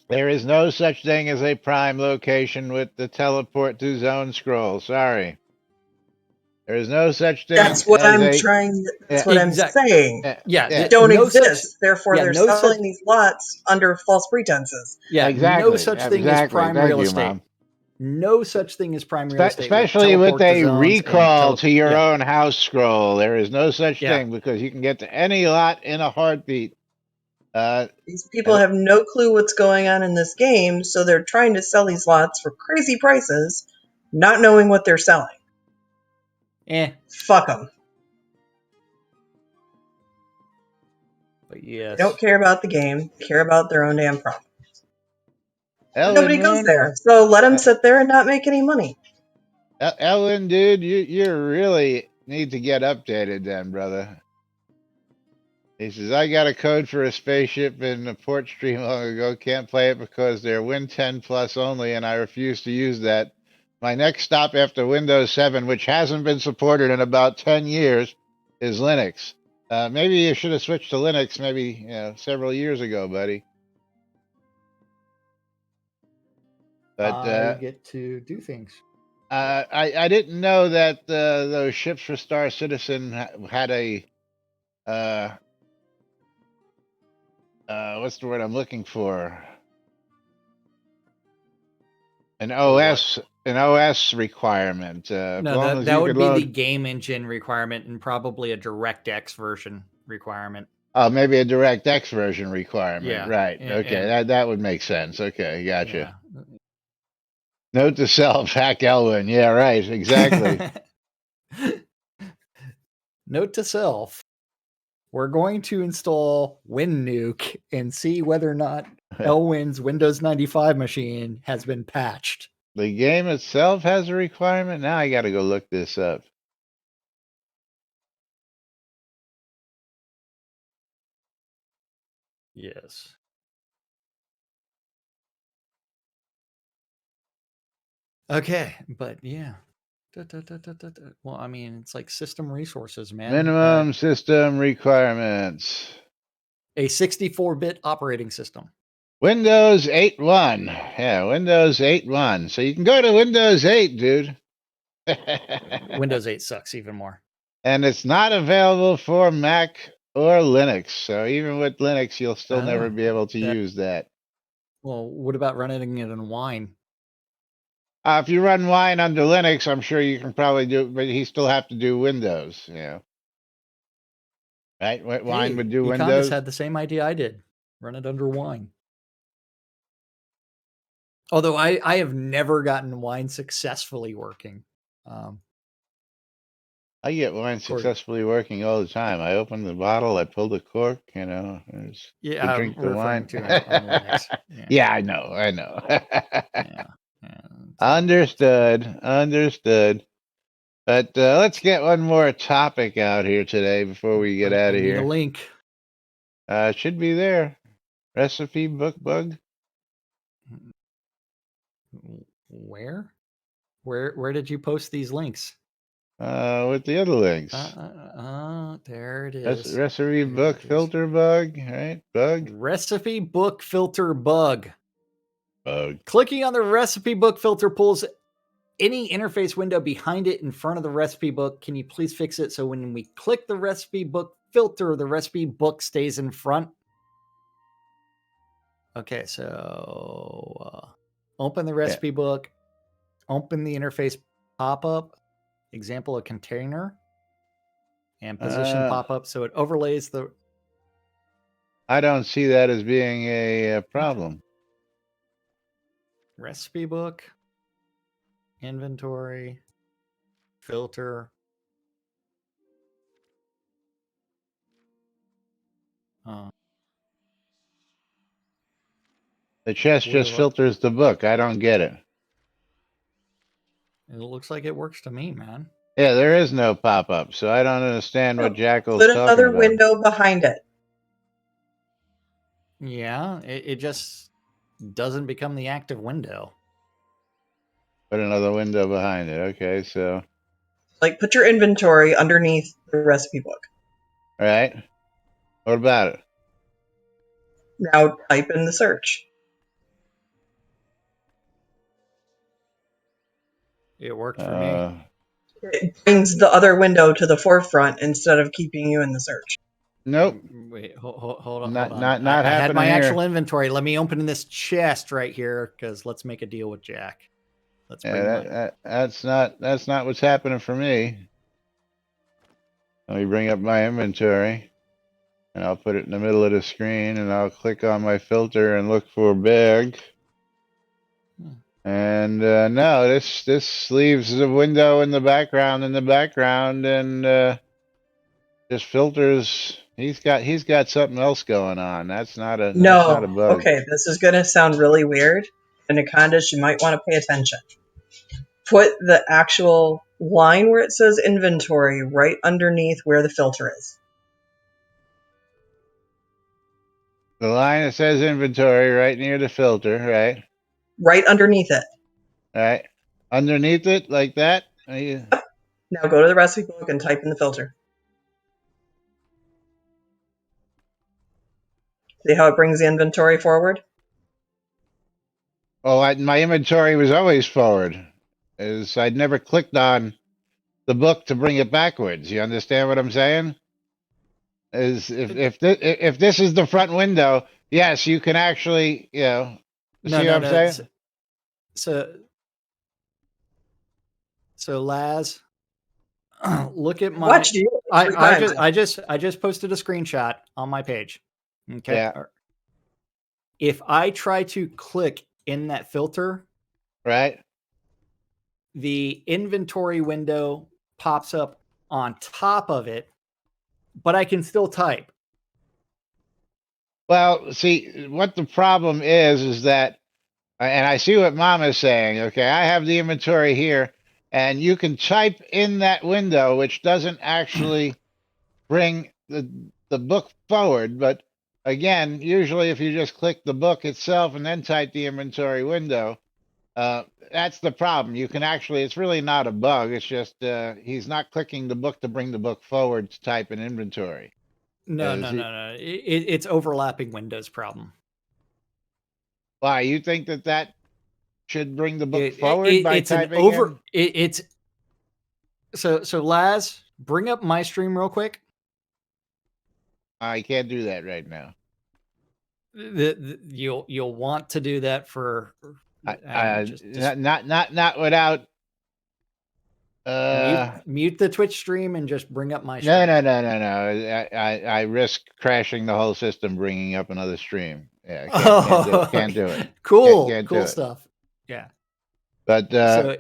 There is no such thing as a prime location with the teleport to zone scroll. Sorry. There is no such thing. That's what I'm saying. Yeah. Don't exist. Therefore, they're selling these lots under false pretenses. Yeah. Exactly. No such thing as prime real estate. Mom. No such thing as prime real estate. Especially with a recall to your own house scroll. There is no such thing, because you can get to any lot in a heartbeat. These people have no clue what's going on in this game, so they're trying to sell these lots for crazy prices, not knowing what they're selling. Fuck them. But yes. They don't care about the game, care about their own damn profit. Nobody goes there, so let them sit there and not make any money. Ellen, dude, you really need to get updated then, brother. He says, I got a code for a spaceship in a port stream long ago. Can't play it because they're Win 10 plus only, and I refuse to use that. My next stop after Windows 7, which hasn't been supported in about 10 years, is Linux. Maybe you should have switched to Linux maybe several years ago, buddy. But I get to do things. I didn't know that those ships for Star Citizen had a what's the word I'm looking for? An OS requirement. No, that would be the game engine requirement, and probably a DirectX version requirement. Oh, maybe a DirectX version requirement. Yeah. Right. Okay, that would make sense. Okay, gotcha. Yeah. Note to self, hack Elwin. Yeah, right. Exactly. Note to self. We're going to install WinNuke and see whether or not Elwin's Windows 95 machine has been patched. The game itself has a requirement? Now I got to go look this up. Yes. Okay, but yeah. Well, I mean, it's like system resources, man. Minimum system requirements. A 64-bit operating system. Windows 8.1. Yeah, Windows 8.1. So you can go to Windows 8, dude. Windows 8 sucks even more. And it's not available for Mac or Linux. So even with Linux, you'll still never be able to use that. Well, what about running it in Wine? If you run Wine under Linux, I'm sure you can probably do it, but he still have to do Windows, you know. Right? Wine would do Windows. Had the same idea I did. Run it under Wine. Although I have never gotten Wine successfully working. I get Wine successfully working all the time. I open the bottle, I pull the cork, you know. Yeah, drink the wine. To on Linux. Yeah, I know. Yeah. Understood. But let's get one more topic out here today before we get out of here. A link. Should be there. Recipe book bug. Where? Where did you post these links? With the other links. There it is. Recipe book filter bug, right? Bug. Recipe book filter bug. Bug. Clicking on the recipe book filter pulls any interface window behind it in front of the recipe book. Can you please fix it so when we click the recipe book filter, the recipe book stays in front? Okay, so open the recipe book, open the interface pop-up, example a container, and position pop-up so it overlays the... I don't see that as being a problem. Recipe book, inventory, filter. The chest just filters the book. I don't get it. It looks like it works to me, man. Yeah, there is no pop-up, so I don't understand what Jackal's talking about. Put another window behind it. Yeah, it just doesn't become the active window. Put another window behind it. Okay, so... Like, put your inventory underneath the recipe book. All right. What about it? Now type in the search. It worked for me. It brings the other window to the forefront instead of keeping you in the search. Nope. Wait, hold on. Not happening. I had my here. actual inventory. Let me open this chest right here because let's make a deal with Jack. Let's bring that's not what's happening for me. Let me bring up my inventory, and I'll put it in the middle of the screen, and I'll click on my filter and look for bag. And no, this leaves the window in the background, and just filters. He's got something else going on. That's not a bug. Okay, this is going to sound really weird. Anacondas, you might want to pay attention. Put the actual line where it says inventory right underneath where the filter is. The line that says inventory right near the filter, right? Right underneath it. Right. Underneath it, like that? Now go to the recipe book and type in the filter. See how it brings the inventory forward? Oh, my inventory was always forward. I'd never clicked on the book to bring it backwards. You understand what I'm saying? If this is the front window, yes, you can actually, see what I'm saying? So Laz, look at my. Watch you. I just posted a screenshot on my page. Okay. Yeah. If I try to click in that filter, right, the inventory window pops up on top of it, but I can still type. Well, see, what the problem is that, and I see what Mom is saying. Okay, I have the inventory here, and you can type in that window, which doesn't actually bring the book forward. But again, usually if you just click the book itself and then type the inventory window, that's the problem. You can actually, it's really not a bug. It's just he's not clicking the book to bring the book forward to type in inventory. No, no, no, no. It's overlapping windows problem. Why you think that should bring the book forward by It's an typing over. in? It's so Laz, bring up my stream real quick. I can't do that right now. You'll want to do that for just not without mute the Twitch stream and just bring up my no stream. no. I risk crashing the whole system, bringing up another stream. Yeah, can't do it. Cool, can't cool do it. stuff. Yeah, but so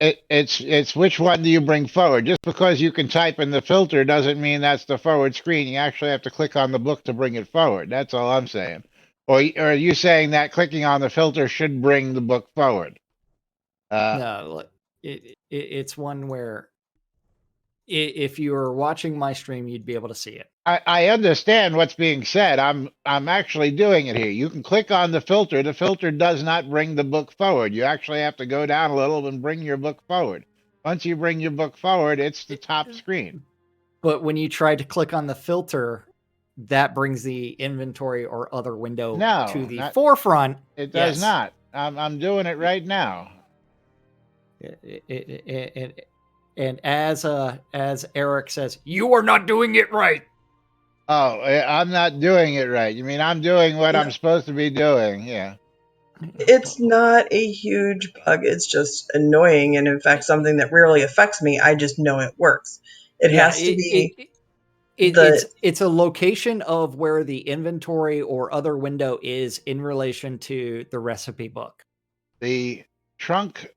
it's which one do you bring forward? Just because you can type in the filter doesn't mean that's the forward screen. You actually have to click on the book to bring it forward. That's all I'm saying. Or are you saying that clicking on the filter should bring the book forward? No, it's one where if you were watching my stream, you'd be able to see it. I understand what's being said. I'm actually doing it here. You can click on the filter. The filter does not bring the book forward. You actually have to go down a little and bring your book forward. Once you bring your book forward, it's the top screen. But when you try to click on the filter, that brings the inventory or other window to the forefront. It does not. I'm doing it right now. And as Eric says, you are not doing it right. Oh, I'm not doing it right. You mean I'm doing what I'm supposed to be doing? Yeah. It's not a huge bug. It's just annoying, and in fact, something that rarely affects me. I just know it works. It has to be. It's a location of where the inventory or other window is in relation to the recipe book. The trunk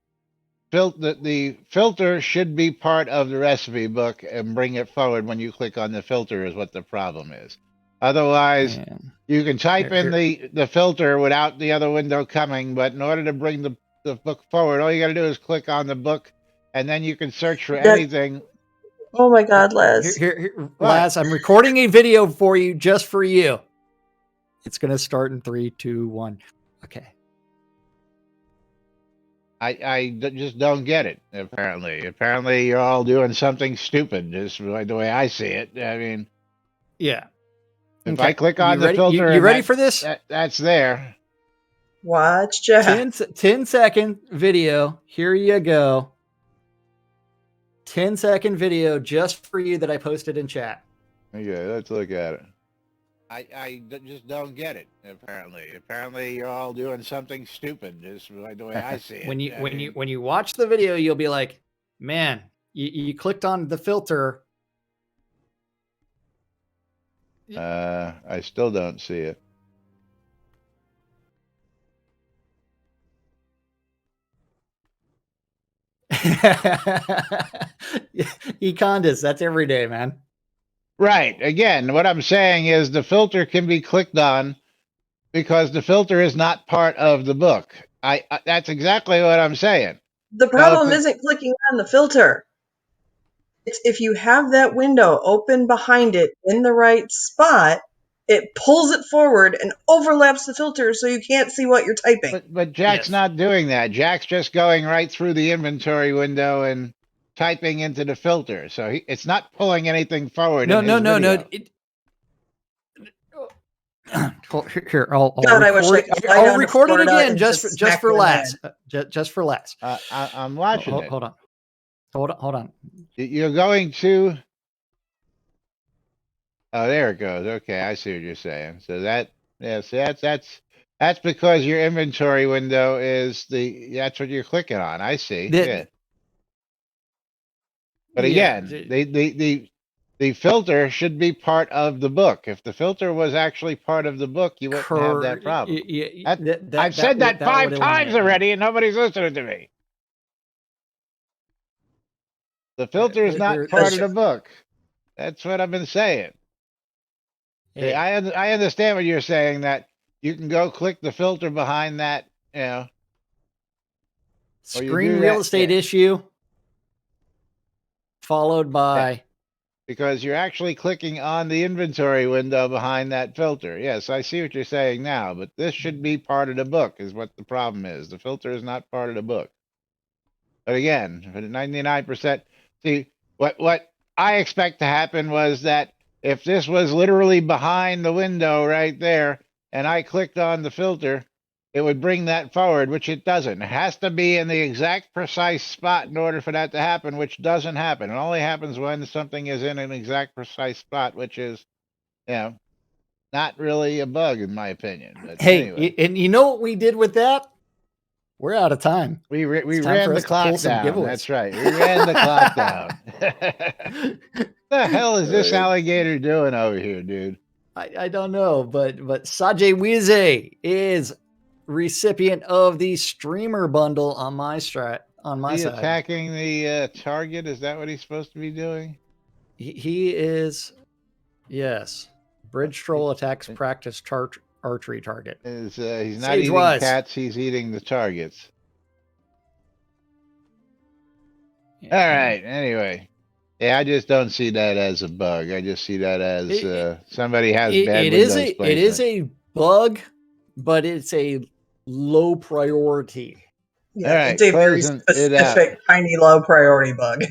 the filter should be part of the recipe book and bring it forward when you click on the filter is what the problem is. Otherwise, you can type in the filter without the other window coming, but in order to bring the book forward, all you got to do is click on the book, and then you can search for anything. Oh my God, Laz. Laz, I'm recording a video for you, just for you. It's going to start in 3, 2, 1. Okay. I just don't get it, apparently. Apparently, you're all doing something stupid, just the way I see it. I mean... Yeah. If I click on the filter... You ready for this? That's there. Watch Jack. 10-second video. Here you go. 10-second video just for you that I posted in chat. Okay, let's look at it. I just don't get it, apparently. Apparently, you're all doing something stupid, just the way I see it. When you watch the video, you'll be like, man, you clicked on the filter. I still don't see it. Econdas, that's every day, man. Right. Again, what I'm saying is the filter can be clicked on because the filter is not part of the book. That's exactly what I'm saying. The problem isn't clicking on the filter. It's if you have that window open behind it in the right spot, it pulls it forward and overlaps the filter so you can't see what you're typing. But Jack's not doing that. Jack's just going right through the inventory window and typing into the filter. So it's not pulling anything forward. No. Here, I'll record it again just for Laz. Just for Laz. I'm watching it. Hold on. You're going to... Oh, there it goes. Okay, I see what you're saying. So that's because your inventory window is that's what you're clicking on. I see. Yeah. But again, the filter should be part of the book. If the filter was actually part of the book, you wouldn't have that problem. I've said that 5 times already, and nobody's listening to me. The filter is not part of the book. That's what I've been saying. Hey, Hey, I understand what you're saying, that you can go click the filter behind that, or you screen do real that, estate issue followed yeah, by because you're actually clicking on the inventory window behind that filter. Yes, I see what you're saying now, but this should be part of the book, is what the problem is. The filter is not part of the book. But again, for 99%, see, what I expect to happen was that if this was literally behind the window right there, and I clicked on the filter, it would bring that forward, which it doesn't. It has to be in the exact precise spot in order for that to happen, which doesn't happen. It only happens when something is in an exact precise spot, which is, you know, not really a bug in my opinion. But anyway, and you know what we did with that? We're out of time. we It's we time for ran the us to pull clock some down. giveaways. That's right. We ran the clock down. The hell is this Uh, alligator doing over here, dude? I don't know, but Sajay Wize is recipient of the streamer bundle on my on my He side. attacking the target? Is that what he's supposed to be doing? He is, yes. Bridge He- troll attacks practice archery target. Is he's not Sage eating Wise. cats? He's eating the targets. All Yeah. right. Anyway, yeah, I just don't see that as a bug. I just see that as somebody has bad Windows It is placement. a bug, but it's a low priority. All Yeah, it's right, a very closing it out. specific, tiny, low priority bug.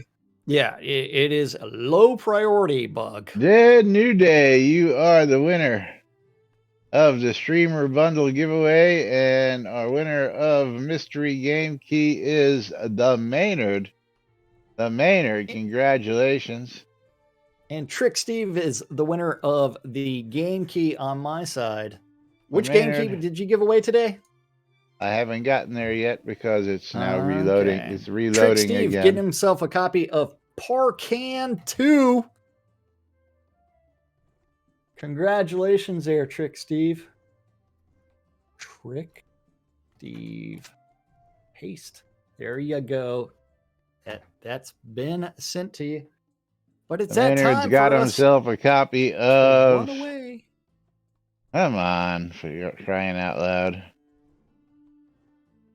Yeah, it is a low priority bug. Dead New Day, you are the winner of the streamer bundle giveaway, and our winner of mystery game key is the Maynard. The Maynard, congratulations. And Trick Steve is the winner of the game key on my side. The Which game key Maynard, did you give away today? I haven't gotten there yet because it's now reloading. Okay. It's Trick reloading Steve getting again. himself a copy of Parcan 2. Congratulations there, Trick Steve. Trick Steve. Paste. There you go. That's been sent to you. But it's The that Maynard's time got for us himself a copy to of. run away. Come on, for your crying out loud.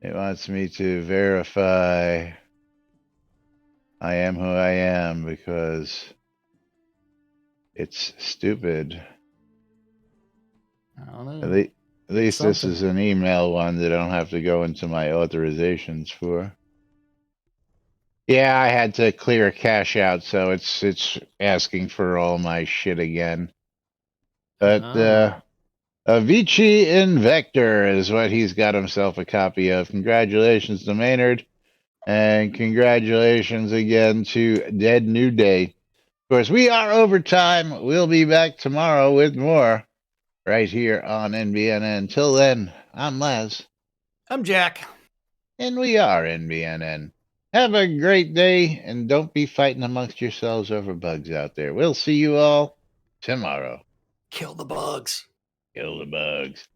It wants me to verify I am who I am because it's stupid. I don't know. At least this something. is an email one that I don't have to go into my authorizations for. Yeah, I had to clear a cache out, so it's asking for all my shit again. But Avicii Invector is what he's got himself a copy of. Congratulations to Maynard. And congratulations again to Dead New Day. Of course, we are over time. We'll be back tomorrow with more right here on NBNN. Until then, I'm Les. I'm Jack. And we are NBNN. Have a great day, and don't be fighting amongst yourselves over bugs out there. We'll see you all tomorrow. Kill the bugs. Kill the bugs.